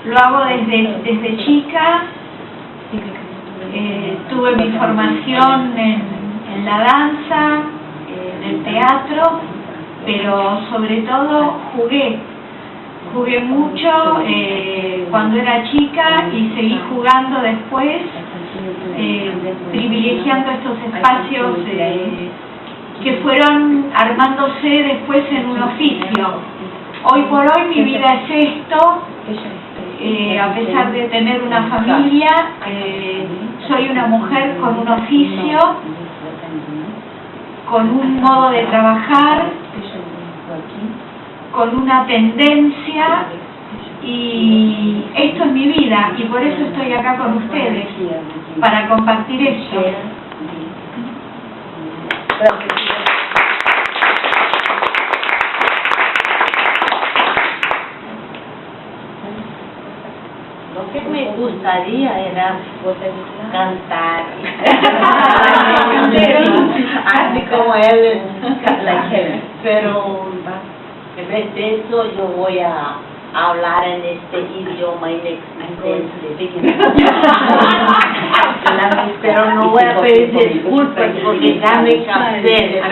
Lo hago desde chica. Tuve mi formación en la danza, en el teatro, pero sobre todo jugué mucho cuando era chica y seguí jugando después, privilegiando estos espacios que fueron armándose después en un oficio. Hoy por hoy mi vida es esto. A pesar de tener una familia, soy una mujer con un oficio, con un modo de trabajar, con una tendencia, y esto es mi vida, y por eso estoy acá con ustedes, para compartir esto. Lo que me gustaría era cantar, así como él, pero en vez de eso yo voy a hablar en este idioma inexistente, pero no voy a pedir disculpas porque ya me cansé.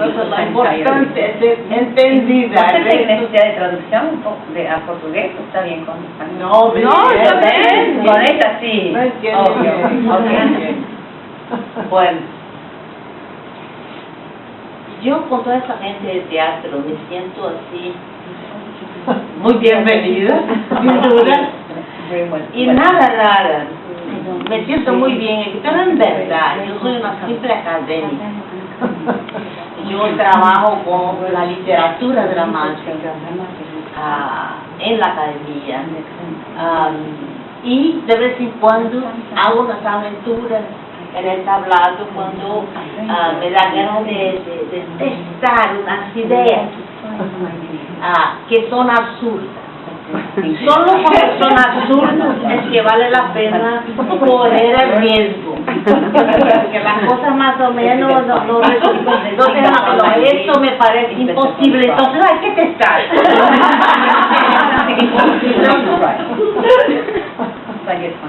Lo importante es entendida. ¿Usted tiene necesidad de traducción un poco a portugués o está bien con español? No, está bien. Con ella sí. Obvio. Bueno, yo con toda esa gente de teatro me siento así, muy bienvenida, sin duda, y nada rara. Me siento muy bien, pero en verdad, yo soy una simple académica. Yo trabajo con la literatura dramática en la academia y de vez en cuando hago unas aventuras en el tablado cuando me da ganas de testar unas ideas que son absurdas. Solo porque son absurdos es que vale la pena correr el riesgo, porque las cosas más o menos no resultan. Entonces, esto me parece imposible, entonces hay que testar.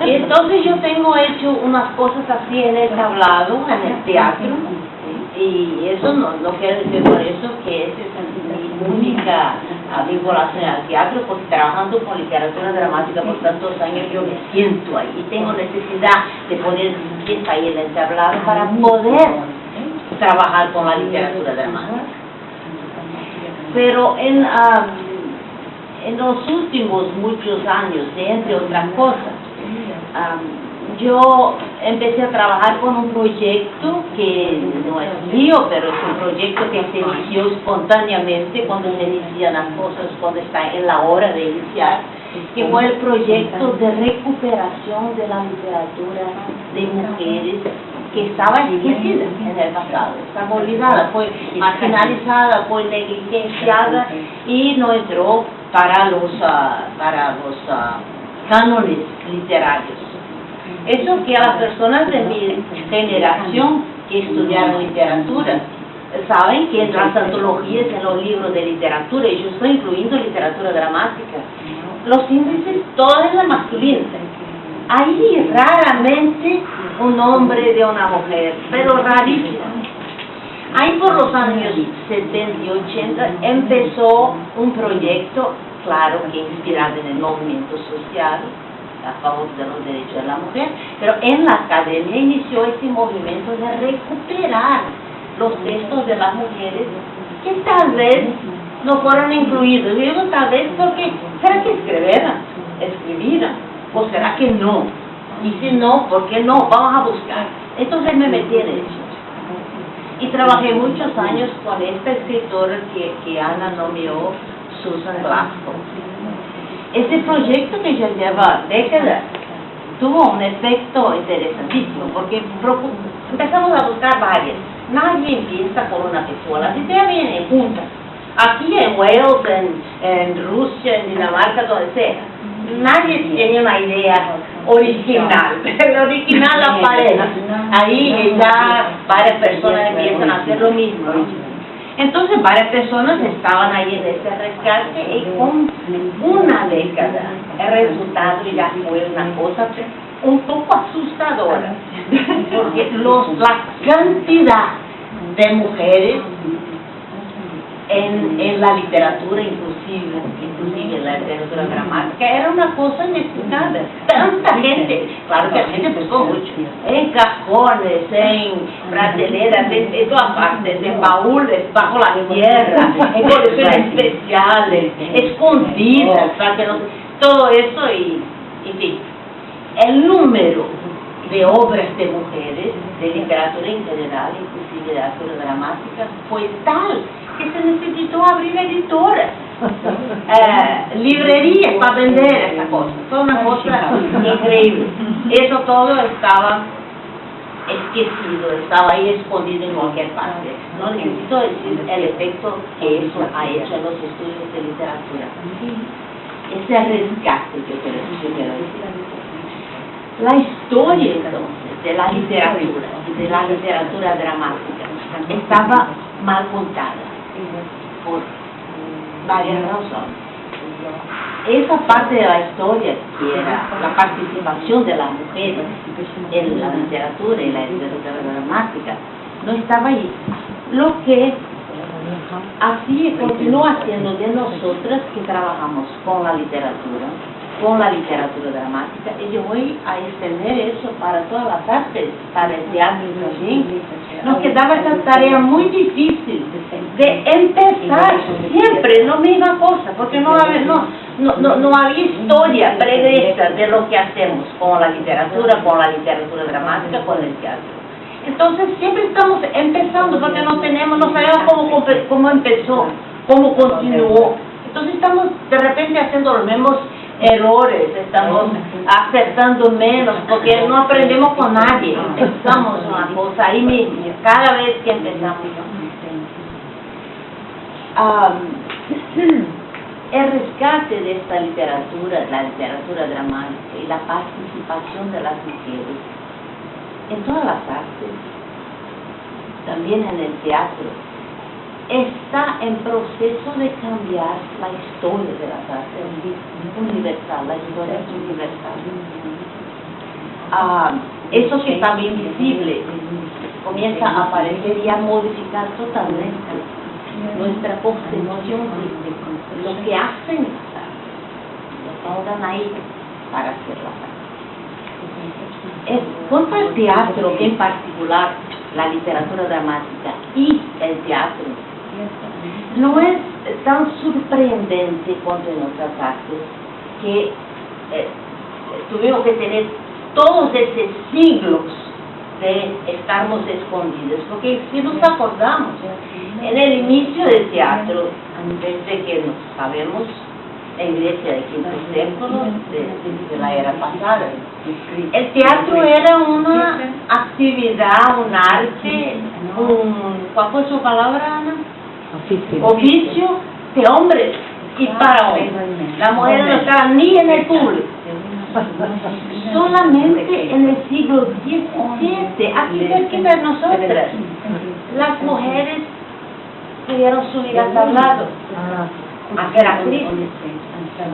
Y entonces yo tengo hecho unas cosas así en el tablado, en el teatro, y eso no quiere decir por eso que esa es mi única vinculación al teatro, porque trabajando con literatura dramática por tantos años yo me siento ahí y tengo necesidad de poner mi pieza ahí en el tablado para poder trabajar con la literatura dramática. Pero en los últimos muchos años, entre otras cosas, yo empecé a trabajar con un proyecto que no es mío, pero es un proyecto que se inició espontáneamente cuando se inician las cosas, cuando está en la hora de iniciar, que fue el proyecto de recuperación de la literatura de mujeres que estaba esquecida en el pasado, estaba olvidada, fue marginalizada, fue negligenciada y no entró para los cánones literarios. Eso que a las personas de mi generación que estudiaron literatura saben que en las antologías, en los libros de literatura, y yo estoy incluyendo literatura dramática, los índices todos es la masculina. Ahí raramente un hombre de una mujer, pero rarísimo. Ahí por los años 70 y 80 empezó un proyecto, claro que inspirado en el movimiento social, a favor de los derechos de la mujer, pero en la academia inició este movimiento de recuperar los textos de las mujeres que tal vez no fueron incluidos. Y digo tal vez porque, ¿será que escribieran? ¿O será que no? Y si no, ¿por qué no? Vamos a buscar. Entonces me metí en eso. Y trabajé muchos años con esta escritora que Ana nominó, Susan Glasgow. Ese proyecto que ya lleva décadas tuvo un efecto interesantísimo, porque empezamos a buscar varias. Nadie empieza con una pistola, las ideas vienen juntas. Aquí en Wales, en Rusia, en Dinamarca, donde sea. Nadie tiene una idea original. El original aparece. Ahí ya varias personas empiezan a hacer lo mismo. Entonces varias personas estaban ahí en ese rescate y con una década el resultado ya fue una cosa un poco asustadora, porque la cantidad de mujeres en la literatura, inclusive en la literatura dramática, era una cosa inexplicable. Tanta gente, claro que la gente buscó mucho, en cajones, en prateleras, en todas partes, en baúles, bajo la tierra, en colecciones especiales, escondidas, para que no, todo eso y en fin. El número de obras de mujeres, de literatura en general, inclusive de literatura dramática, fue tal que se necesitó abrir editoras, librerías para vender esa cosa. Fue una cosa increíble. Eso todo estaba esquecido, estaba ahí escondido en cualquier parte. No necesito decir el efecto que eso ha hecho en los estudios de literatura. Ese rescate que yo quiero decir. La historia entonces de la literatura y de la literatura dramática estaba mal contada por varias razones. Esa parte de la historia, que era la participación de las mujeres en la literatura y la literatura dramática, no estaba ahí. Lo que así continúa haciendo de nosotras que trabajamos con la literatura dramática, y yo voy a extender eso para todas las artes, para el teatro también. Nos quedaba esa tarea muy difícil de empezar siempre la misma cosa, porque no había historia pregresa de lo que hacemos con la literatura dramática, con el teatro. Entonces siempre estamos empezando porque no sabemos cómo empezó, cómo continuó. Entonces estamos de repente haciendo los mismos errores, estamos acertando menos, porque no aprendemos con nadie, empezamos una cosa ahí mismo, cada vez que empezamos. El rescate de esta literatura, la literatura dramática y la participación de las mujeres en todas las artes, también en el teatro, está en proceso de cambiar la historia de las artes universal, la historia universal. Eso que estaba invisible comienza a aparecer y a modificar totalmente nuestra concepción de lo que hacen las artes, lo que pongan ahí para hacer las artes. Cuanto al teatro, en particular la literatura dramática y el teatro, no es tan sorprendente cuanto en otras artes que tuvimos que tener todos esos siglos de estarmos escondidos, porque si nos acordamos, en el inicio del teatro, desde que nos sabemos, en Grecia del V século, de la era pasada, el teatro era una actividad, un arte, ¿cuál fue su palabra, Ana? Oficio de hombres y para hombres. Las mujeres no estaban ni en el público. Solamente en el siglo XVII, aquí cerquita de nosotras, las mujeres pudieron subir al tablado, hacer actrices.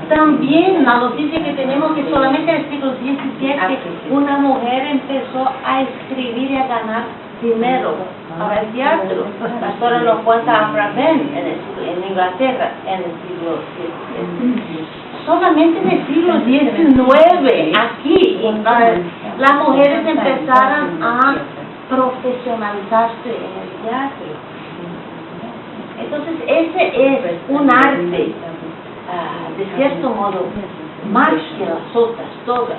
También la noticia que tenemos que solamente en el siglo XVII una mujer empezó a escribir y a ganar dinero para el teatro. La historia lo cuenta Aphra Behn en Inglaterra en el siglo XVII. Solamente en el siglo XIX, aquí, las mujeres empezaron a profesionalizarse en el teatro. Entonces, ese es un arte, de cierto modo, más que las otras, todas,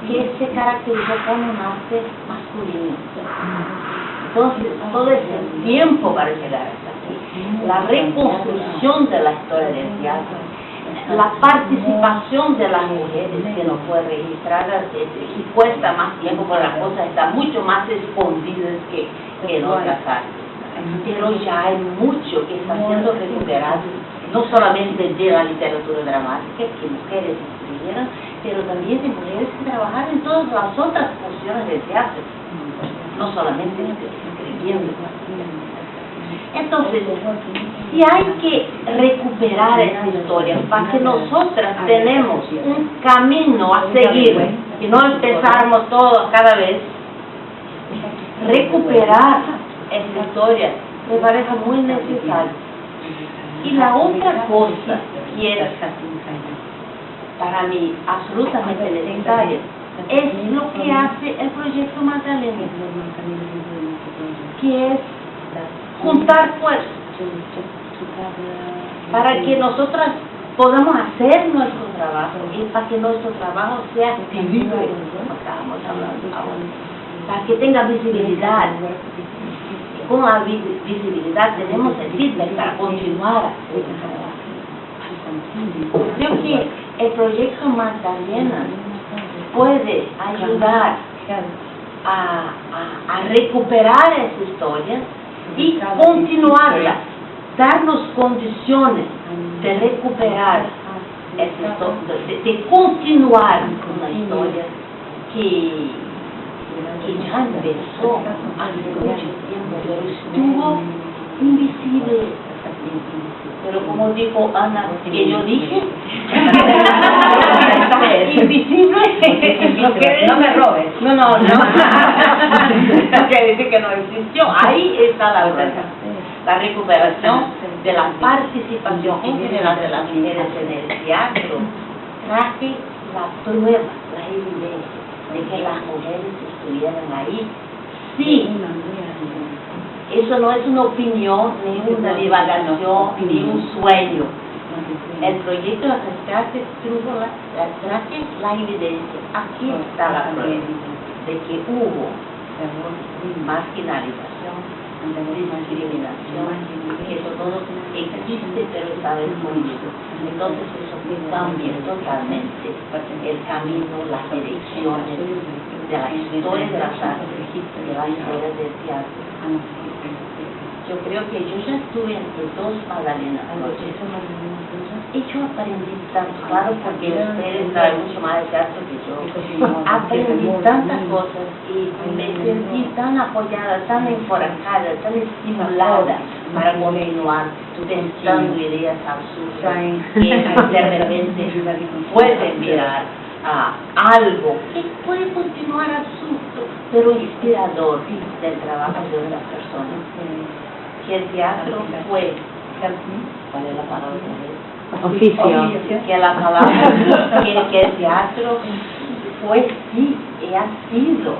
que se caracterizó como un arte masculino. Entonces, todo ese tiempo para llegar hasta aquí, la reconstrucción de la historia del teatro, la participación de las mujeres que no fue registrada, y cuesta más tiempo porque las cosas están mucho más escondidas que en otras artes. Pero ya hay mucho que está siendo recuperado, no solamente de la literatura dramática, que mujeres escribieron, pero también de mujeres que trabajaron en todas las otras funciones del teatro, no solamente escribiendo. Entonces, si hay que recuperar esa historia, para que nosotras tenemos un camino a seguir, y no empezarmos todo cada vez, recuperar esa historia me parece muy necesario. Y la otra cosa que es para mí absolutamente necesaria es lo que hace el Proyecto Magdalena, que es juntar fuerzas para que nosotras podamos hacer nuestro trabajo y para que nuestro trabajo sea visible, como estábamos hablando ahora, para que tenga visibilidad. Y con la visibilidad tenemos el feedback para continuar este trabajo. Creo que el Proyecto Magdalena puede ayudar a recuperar esa historia y continuarla, darnos condiciones de recuperar esa historia, de continuar con la historia que ya empezó hace mucho tiempo, pero estuvo invisible. Pero como dijo Ana, que yo dije, invisible, no me robes. No quiere decir que no existió. Ahí está la recuperación de la participación en general de las mujeres en el teatro. Traje la prueba, la evidencia de que las mujeres estuvieran ahí. Sí. Eso no es una opinión, ni una divagación, ni un sueño. El proyecto de rescate traje la evidencia. Aquí está la prueba de que hubo marginalización, discriminación, que eso todo existe, pero está escondido. Entonces eso cambia totalmente el camino, las direcciones de la historia de las artes, de la historia del teatro. Yo creo que yo ya estuve entre dos Magdalenas y yo aprendí tanto, claro, porque ustedes saben mucho más de teatro que yo. Aprendí tantas cosas y me sentí tan apoyada, tan encorajada, tan estimulada para continuar pensando ideas absurdas que de repente pueden mirar a algo que puede continuar absurdo, pero inspirador del trabajo de otras personas. Que el teatro fue, ¿cuál es la palabra? Oficio. Que la palabra, que el teatro fue, sí, y ha sido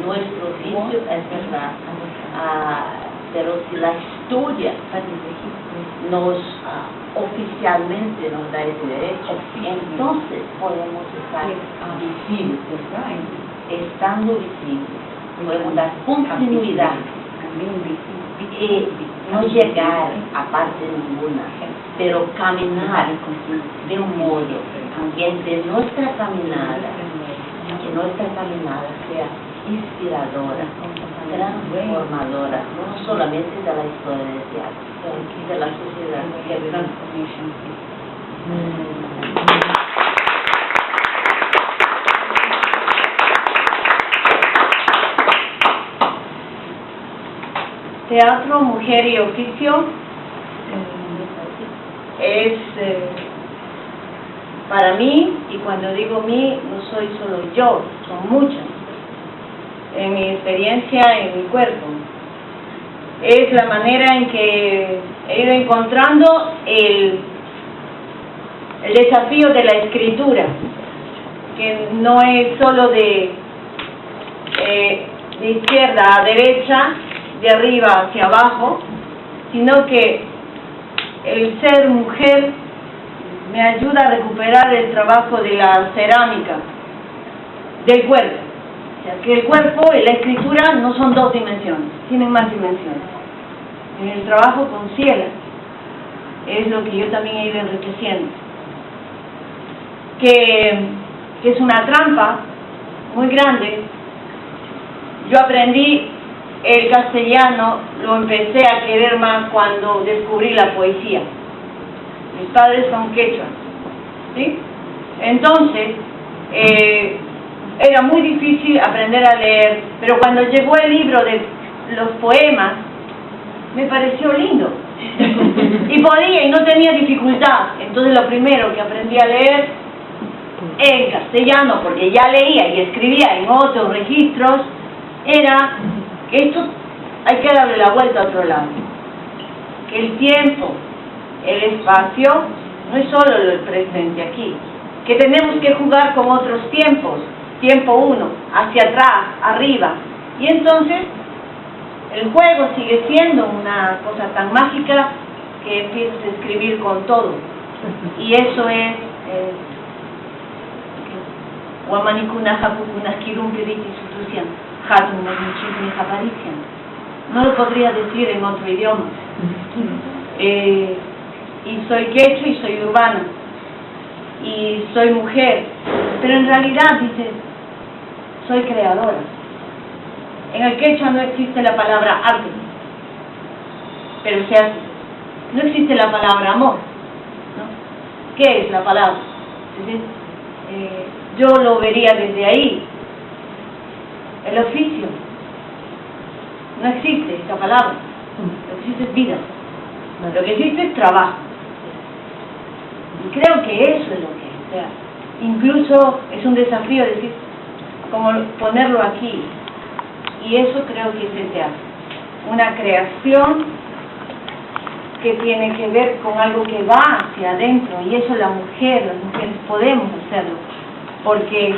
nuestro oficio, es verdad. Pero si la historia nos oficialmente nos da ese derecho, entonces podemos estar visibles, estando visibles, podemos dar continuidad y no llegar a parte ninguna, pero caminar de un modo que de nuestra caminada, que nuestra caminada sea inspiradora, transformadora, no solamente de la historia del teatro, sino de la sociedad. Teatro, mujer y oficio es para mí, y cuando digo mí, no soy solo yo, son muchas. En mi experiencia, en mi cuerpo. Es la manera en que he ido encontrando el desafío de la escritura, que no es solo de izquierda a derecha, de arriba hacia abajo, sino que el ser mujer me ayuda a recuperar el trabajo de la cerámica, del cuerpo. O sea, que el cuerpo y la escritura no son dos dimensiones, tienen más dimensiones. En el trabajo con Ciela es lo que yo también he ido enriqueciendo. Que es una trampa muy grande. Yo aprendí el castellano, lo empecé a querer más cuando descubrí la poesía. Mis padres son quechua, ¿sí? Entonces, era muy difícil aprender a leer, pero cuando llegó el libro de los poemas, me pareció lindo. Y podía, y no tenía dificultad. Entonces lo primero que aprendí a leer en castellano, porque ya leía y escribía en otros registros, era que esto hay que darle la vuelta a otro lado. Que el tiempo, el espacio, no es solo el presente aquí. Que tenemos que jugar con otros tiempos. Tiempo 1, hacia atrás, arriba. Y entonces el juego sigue siendo una cosa tan mágica que empiezas a escribir con todo. Y eso es no lo podría decir en otro idioma. Y soy quechua y soy urbana. Y soy mujer. Pero en realidad dice, soy creadora. En el quechua no existe la palabra arte, pero se hace. No existe la palabra amor, ¿no? ¿Qué es la palabra? Es decir, yo lo vería desde ahí. El oficio. No existe esa palabra. Lo que existe es vida. Lo que existe es trabajo. Y creo que eso es lo que es. O sea, incluso es un desafío decir, como ponerlo aquí. Y eso creo que es el teatro. Una creación que tiene que ver con algo que va hacia adentro. Y eso las mujeres podemos hacerlo. Porque